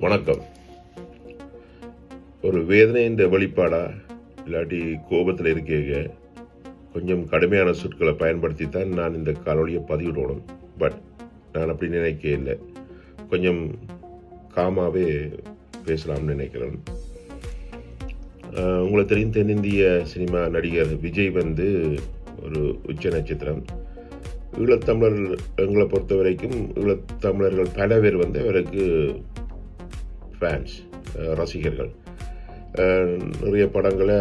வணக்கம். ஒரு வேதனையின் வெளிப்பாடா இல்லாட்டி கோபத்தில் இருக்கீங்க, கொஞ்சம் கடுமையான சொற்களை பயன்படுத்தி தான் நான் இந்த காணொலியை பதிவிடணும். பட் நான் அப்படி நினைக்க இல்லை, கொஞ்சம் காமாவே பேசலாம்னு நினைக்கிறேன். உங்களுக்கு தெரியும், தென்னிந்திய சினிமா நடிகர் விஜய் வந்து ஒரு உச்ச நட்சத்திரம். ஈழத்தமிழர்கள் எங்களை பொறுத்த வரைக்கும் ஈழத்தமிழர்கள் பல பேர் வந்து அவருக்கு ஃபேன்ஸ், ரசிகர்கள். நிறைய படங்களை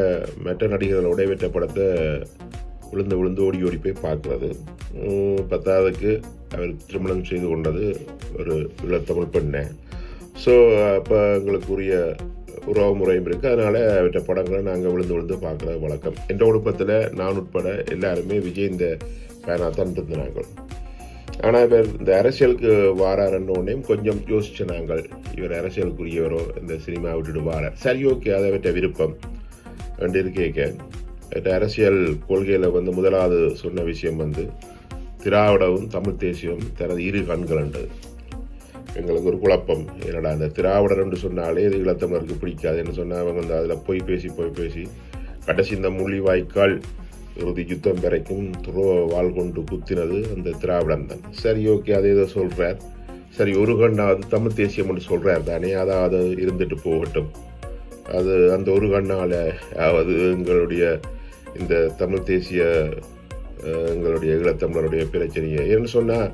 மற்ற நடிகர்களோட வெற்ற படத்தை விழுந்து ஓடி போய் பார்க்குறது. பத்தாவதுக்கு அவர் திருமணம் செய்து கொண்டது ஒரு ஈழத்தமிழ் பெண்ணை. ஸோ அப்போ எங்களுக்குரிய உறவு முறையும் இருக்குது. அதனால் அவற்ற படங்களை நாங்கள் விழுந்து பார்க்குற வழக்கம். என்ற குடும்பத்தில் நான் உட்பட எல்லாருமே விஜய் இந்த ஃபேனாக தான் இருந்தாங்க. ஆனால் இவர் இந்த அரசியலுக்கு வாராருன்னொடனே கொஞ்சம் யோசிச்ச நாங்கள், இவர் அரசியலுக்குரியவரோ இந்த சினிமா விட்டுட்டு வாரார், சரி ஓகே, அதை விட்ட விருப்பம் என்று இருக்கேக்க. அரசியல் கொள்கையில் வந்து முதலாவது சொன்ன விஷயம் வந்து திராவிடமும் தமிழ் தேசியம் தனது இரு கண்கள் என்று. எங்களுக்கு ஒரு குழப்பம், என்னடா அந்த திராவிடர் என்று சொன்னாலே இது ஈழத்தமிழருக்கு பிடிக்காதுன்னு சொன்னால் அவங்க வந்து அதில் போய் பேசி கடைசி இந்த முள்ளிவாய்க்கால் இறுதி யுத்தம் வரைக்கும் வாள் கொண்டு குத்தினது அந்த திராவிடன் தான். சரி ஓகே, அதை ஏதோ சொல்கிறார், சரி ஒரு கண்ணாவது தமிழ் தேசியம் என்று சொல்கிறார் தானே, அதாவது இருந்துட்டு போகட்டும். அது அந்த ஒரு கண்ணால் அதாவது எங்களுடைய இந்த தமிழ் தேசிய எங்களுடைய ஈழத்தமிழருடைய பிரச்சனையை ஏன்னு சொன்னால்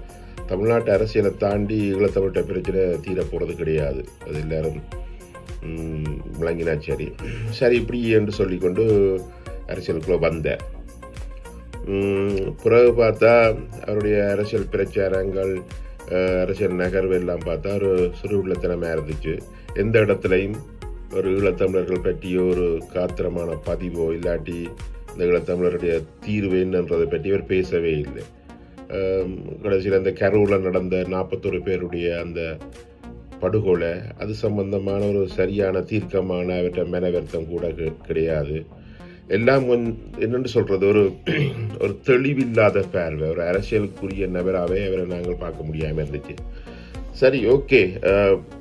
தமிழ்நாட்டு அரசியலை தாண்டி ஈழத்தமிழ்கிட்ட பிரச்சனை தீர போகிறது கிடையாது. அது எல்லாரும் விளங்கினா சரி இப்படி என்று சொல்லிக்கொண்டு அரசியலுக்குள்ளே வந்தேன். பிறகு பார்த்தா அவருடைய அரசியல் பிரச்சாரங்கள், அரசியல் நகர்வு எல்லாம் பார்த்தா ஒரு சிறுவில்லத்தனமாக இருந்துச்சு. எந்த இடத்துலையும் ஒரு ஈழத்தமிழர்கள் பற்றிய ஒரு காத்திரமான பதிவோ இல்லாட்டி இந்த ஈழத்தமிழருடைய தீர்வு என்னன்றதை பற்றி அவர் பேசவே இல்லை. கடைசியில் அந்த கரூரில் நடந்த 41 பேருடைய அந்த படுகொலை, அது சம்பந்தமான ஒரு சரியான தீர்க்கமான அவற்றை மனவர்த்தம் கூட கிடையாது. எல்லாம் என்னென்னு சொல்கிறது, ஒரு தெளிவில்லாத பார்வை, ஒரு அரசியலுக்குரிய நபராகவே அவரை நாங்கள் பார்க்க முடியாமல் இருந்துச்சு. சரி ஓகே,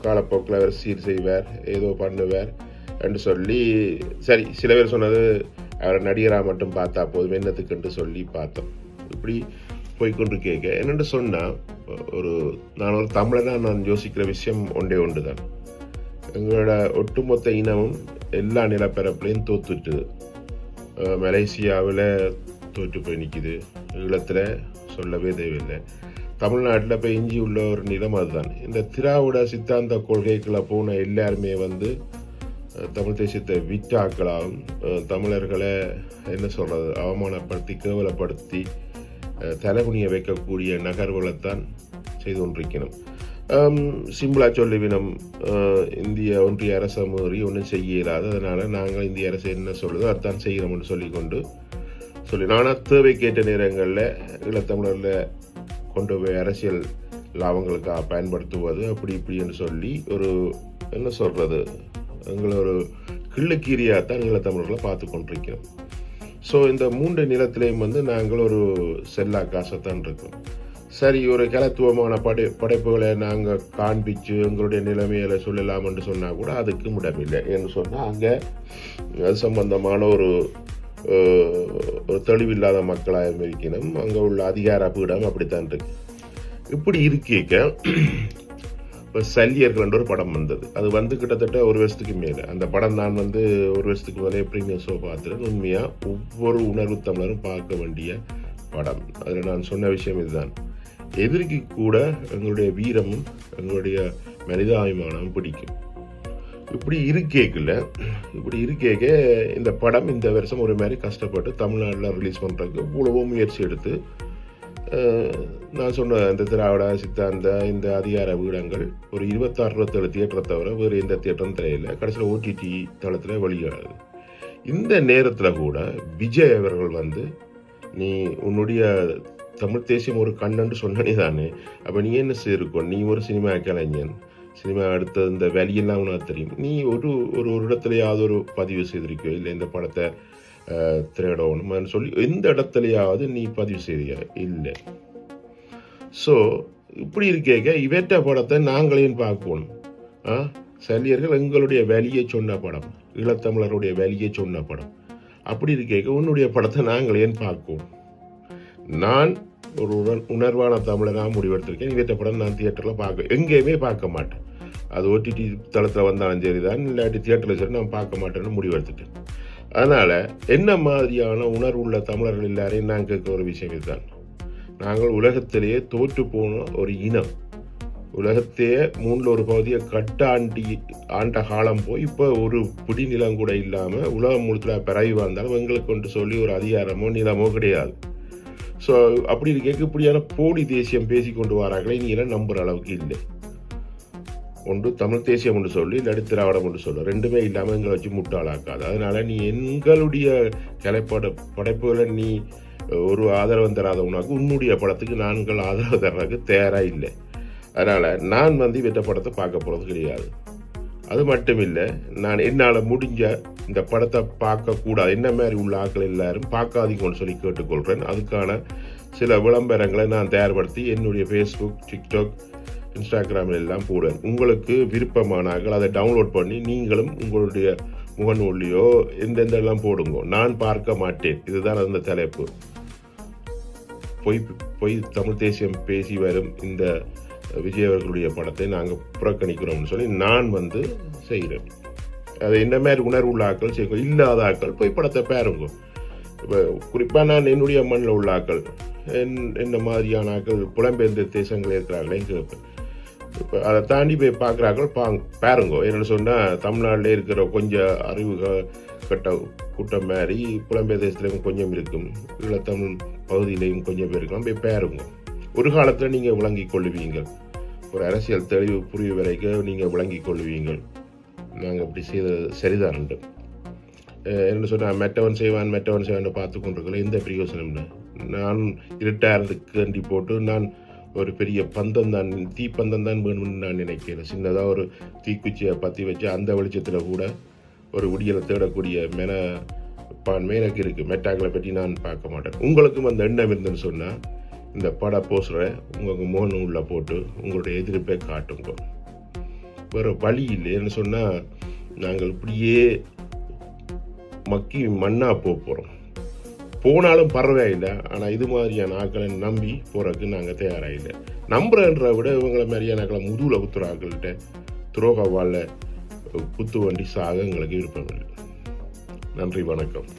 காலப்போக்கில் அவர் சீர் செய்வார், ஏதோ பண்ணுவார் என்று சொல்லி சரி சில பேர் சொன்னது அவரை நடிகராக மட்டும் பார்த்தா போதும் என்னத்துக்குன்ட்டு சொல்லி பார்த்தோம். இப்படி போய்கொண்டு கேட்க என்னென்று சொன்னால், நான் ஒரு தமிழனாக நான் யோசிக்கிற விஷயம் ஒன்று தான். எங்களோட ஒட்டுமொத்த இனமும் எல்லா நிலப்பரப்புலையும் தோத்துட்டு, மலேசியாவில் தோற்று போய் நிற்கிது, ஈழத்தில் சொல்லவே தேவையில்லை. தமிழ்நாட்டில் இப்போ இஞ்சி உள்ள ஒரு நிலம் அதுதான். இந்த திராவிட சித்தாந்த கொள்கைக்குள்ளே போன எல்லாருமே வந்து தமிழ் தேசியத்தை விட்டாக்களாகவும் தமிழர்களை என்ன சொல்கிறது அவமானப்படுத்தி கேவலப்படுத்தி தலைகுனியை வைக்கக்கூடிய நகர்வுகளைத்தான் செய்து கொண்டிருக்கணும். சிம்பிளாக சொல்லிவினம், இந்திய ஒன்றிய அரசு மீறி ஒன்றும் செய்ய இயலாது, அதனால் நாங்கள் இந்திய அரசு என்ன சொல்லுதோ அதுதான் செய்கிறோம்னு சொல்லி நானாக தேவைக்கேற்ற நேரங்களில் ஈழத்தமிழரில் கொண்டு போய் அரசியல் லாபங்களுக்காக பயன்படுத்துவது அப்படி இப்படின்னு சொல்லி ஒரு என்ன சொல்கிறது எங்களை ஒரு கிள்ளுக்கீரியாக தான் ஈழத்தமிழர்களை பார்த்து கொண்டிருக்கிறோம். ஸோ இந்த 3 நிலத்திலையும் வந்து நாங்கள் ஒரு செல்லா காசைத்தான் இருக்கோம். சரி, ஒரு கலத்துவமான படைப்புகளை நாங்கள் காண்பிச்சு எங்களுடைய நிலைமையில சொல்லலாம் என்று சொன்னால் கூட அதுக்கு இடமில்லை. என்று சொன்னால் அங்கே அது சம்பந்தமான ஒரு தெளிவில்லாத மக்களாக இருக்கணும். அங்கே உள்ள அதிகார பீடம் அப்படித்தான் இருக்கு. இப்படி இருக்கீங்க இப்போ சல்லியர்கள் என்ற ஒரு படம் வந்தது. அது வந்து கிட்டத்தட்ட ஒரு வருஷத்துக்கு மேலே. அந்த படம் நான் வந்து ஒரு வருஷத்துக்கு மேலே ப்ரீமியர் ஷோ பார்த்துட்டு உண்மையாக ஒவ்வொரு உணர்வு தமிழரும் பார்க்க வேண்டிய படம். அதில் நான் சொன்ன விஷயம் இதுதான், எதிரிக்கு கூட எங்களுடைய வீரமும் எங்களுடைய மனிதாபிமானமும் பிடிக்கும். இப்படி இருக்கேக்க இந்த படம் இந்த வருஷம் ஒரு மாதிரி கஷ்டப்பட்டு தமிழ்நாட்டில் ரிலீஸ் பண்ணுறதுக்கு இவ்வளவோ முயற்சி எடுத்து நான் சொன்ன இந்த திராவிட சித்தாந்த இந்த அதிகார வீடங்கள் ஒரு 26-27 தியேட்டரை தவிர வேறு எந்த தியேட்டரும் தெரியல. கடைசியில் OTT தளத்தில் வெளியாகுது. இந்த நேரத்தில் கூட விஜய் அவர்கள் வந்து நீ உன்னுடைய தமிழ் தேசியம் ஒரு கண்ணன்னு சொன்னனே தானே, அப்போ நீ என்ன செய்யிருக்கோம், நீ ஒரு சினிமா கலைஞன், சினிமா எடுத்த இந்த வேலையெல்லாம் உனக்கு தெரியும், நீ ஒரு இடத்துலையாவது ஒரு பதிவு செய்திருக்கோ, இல்லை இந்த படத்தை திரையிடணும்னு சொல்லி எந்த இடத்துலையாவது நீ பதிவு செய்தியா? இல்லை. ஸோ இப்படி இருக்கேக்க இவற்ற படத்தை நாங்களையும் பார்க்கணும். சல்லியர்கள் எங்களுடைய வலியை சொன்ன படம், ஈழத்தமிழருடைய வலியை சொன்ன படம். அப்படி இருக்க உன்னுடைய படத்தை நாங்கள் ஏன் பார்ப்போம்? நான் ஒரு உணர்வான தமிழனாக முடிவெடுத்திருக்கேன். இவற்ற படம் நான் தியேட்டரில் எங்கேயுமே பார்க்க மாட்டேன். அது ஓடிடி தளத்தில் வந்தாலும் சரி தான், இல்லாட்டி தியேட்டரில் சரி நான் பார்க்க மாட்டேன்னு முடிவெடுத்துட்டேன். அதனால் என்ன மாதிரியான உணர்வுள்ள தமிழர்கள் எல்லாரையும் நான் கேட்க ஒரு விஷயம் இதுதான். நாங்கள் உலகத்திலேயே தோற்று போன ஒரு இனம். உலகத்தையே மூணில் ஒரு பகுதியை ஆண்ட காலம் போய் இப்போ ஒரு பிடி நிலம் கூட இல்லாமல் உலகம் முழுத்துல பிறகு வந்தாலும் எங்களுக்கு கொண்டு சொல்லி ஒரு அதிகாரமோ நிலமோ கிடையாது. ஸோ அப்படி இருக்க இப்படியான போலி தேசியம் பேசி கொண்டு வராங்களே நீங்களாம் நம்புகிற அளவுக்கு இல்லை. ஒன்று தமிழ் தேசியம் ஒன்று சொல்லி, இல்லாட்டி திராவிடம் ஒன்று சொல்லு, ரெண்டுமே இல்லாமல் எங்களை வச்சு முட்டாளாக்காது. அதனால நீ எங்களுடைய படைப்புகளை நீ ஒரு ஆதரவு தராத உனக்கு உன்னுடைய படத்துக்கு நாங்கள் ஆதரவு தர்றதுக்கு தயாராக இல்லை. அதனால் நான் இவற்ற படத்தை பார்க்க போகிறது கிடையாது. அது மட்டும் இல்லை, நான் என்னால் முடிஞ்ச இந்த படத்தை பார்க்கக்கூடாது, என்ன மாதிரி உள்ள ஆட்கள் எல்லாரும் பார்க்காதீங்கன்னு சொல்லி கேட்டுக்கொள்கிறேன். அதுக்கான சில விளம்பரங்களை நான் தயார்படுத்தி என்னுடைய ஃபேஸ்புக், டிக்டாக், இன்ஸ்டாகிராமில் எல்லாம் போடுவேன். உங்களுக்கு விருப்பமான ஆட்கள் அதை டவுன்லோட் பண்ணி நீங்களும் உங்களுடைய முகநூல்லையோ எந்தெந்தெல்லாம் போடுங்க. நான் பார்க்க மாட்டேன். இதுதான் அந்த தலைப்பு. பொய் தமிழ் தேசியம் பேசி வரும் இந்த விஜய் அவர்களுடைய படத்தை நாங்கள் புறக்கணிக்கிறோம்னு சொல்லி நான் செய்கிறேன். அது என்ன மாதிரி உணர்வுள்ள ஆக்கள் செய்யும், இல்லாத ஆக்கள் போய் படத்தை பாருங்க. இப்போ குறிப்பாக நான் என்னுடைய மண்ணில் உள்ள ஆக்கள், என்ன மாதிரியான ஆக்கள் புலம்பெயர்ந்த தேசங்கள் இருக்கிறாங்களேன்னு கேட்பேன். இப்போ அதை தாண்டி போய் பார்க்குறாக்கள் பாருங்க. என்னென்னு சொன்னால், தமிழ்நாட்டில் இருக்கிற கொஞ்சம் அறிவு கட்ட கூட்டம் மாதிரி புலம்பெயர் தேசத்துலையும் கொஞ்சம் இருக்கும், ஈழத்தமிழ் பகுதியிலையும் கொஞ்சம் பேர் இருக்கலாம். போய் பாருங்க. ஒரு காலத்தில் நீங்கள் விளங்கி கொள்ளுவீங்கள். ஒரு அரசியல் தெளிவு புரிய வரைக்கும் நீங்கள் விளங்கி கொள்ளுவீங்கள். நாங்கள் அப்படி செய்தது சரிதான். என்ன சொன்னால், மெட்டவன் செய்வான் பார்த்து கொண்டிருக்கல எந்த பிரயோசனம் இல்லை. நான் இருட்டாரதுக்கு போட்டு நான் ஒரு பெரிய தீப்பந்தம் தான் வேணும்னு நான் நினைக்கிறேன். சின்னதாக ஒரு தீக்குச்சியை பற்றி வச்சு அந்த வெளிச்சத்தில் கூட ஒரு விடியலை தேடக்கூடிய பான்மை எனக்கு இருக்குது. மெட்டாக்களை பற்றி நான் பார்க்க மாட்டேன். உங்களுக்கும் அந்த எண்ணம் இருந்துன்னு சொன்னால், இந்த பட போஸ்டரை உங்களுக்கு மோகன் உள்ள போட்டு உங்களுடைய எதிர்ப்பை காட்டுங்க. வேறு வழி இல்லைன்னு சொன்னால், நாங்கள் இப்படியே மக்கி மண்ணாக போகிறோம். போனாலும் பரவாயில்லை. ஆனால் இது மாதிரியான ஆக்களை நம்பி போகிறதுக்கு நாங்கள் தயாராக இல்லை. நம்புறன்ற விட இவங்களை மாதிரியான ஆக்களை முதுகில் குத்துற ஆக்கள்கிட்ட துரோக வாழ குத்து வண்டி சாக எங்களுக்கு விருப்பம் இல்லை. நன்றி, வணக்கம்.